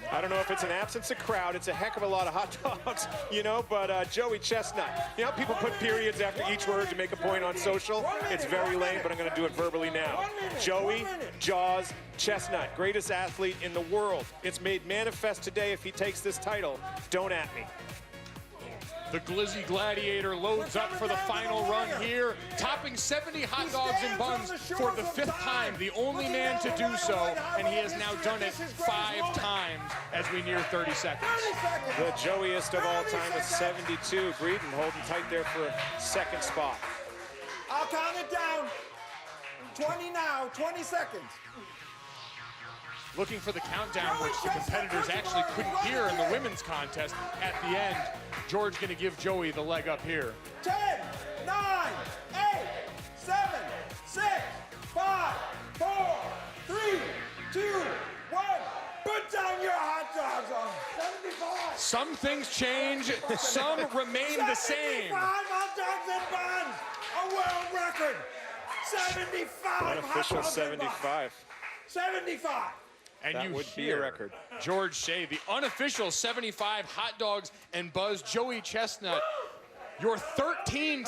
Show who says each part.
Speaker 1: done.
Speaker 2: I don't know if it's an absence of crowd. It's a heck of a lot of hot dogs, you know, but Joey Chestnut. You know, people put periods after each word to make a point on social. It's very lame, but I'm going to do it verbally now. Joey Jaws Chestnut, greatest athlete in the world. It's made manifest today if he takes this title. Don't at me.
Speaker 1: The Glizzy Gladiator loads up for the final run here, topping 70 hot dogs and buns for the 5th time, the only man to do so, and he has now done it 5 times as we near 30 seconds.
Speaker 2: The Joeyest of all time with 72. Breeden holding tight there for a 2nd spot.
Speaker 3: I'll count it down. 20 now, 20 seconds.
Speaker 1: Looking for the countdown, which the competitors actually couldn't hear in the women's contest at the end. George going to give Joey the leg up here.
Speaker 3: 10, 9, 8, 7, 6, 5, 4, 3, 2, 1. Put down your hot dogs on 75.
Speaker 1: Some things change, some remain the same.
Speaker 3: 75 hot dogs and buns. A world record. 75
Speaker 2: Unofficial
Speaker 3: hot dogs and buns.
Speaker 2: 75.
Speaker 3: 75.
Speaker 1: And
Speaker 2: That
Speaker 1: you
Speaker 2: would be
Speaker 1: hear
Speaker 2: a record.
Speaker 1: George Shea, the unofficial 75 hot dogs and buzz, Joey Chestnut, your 13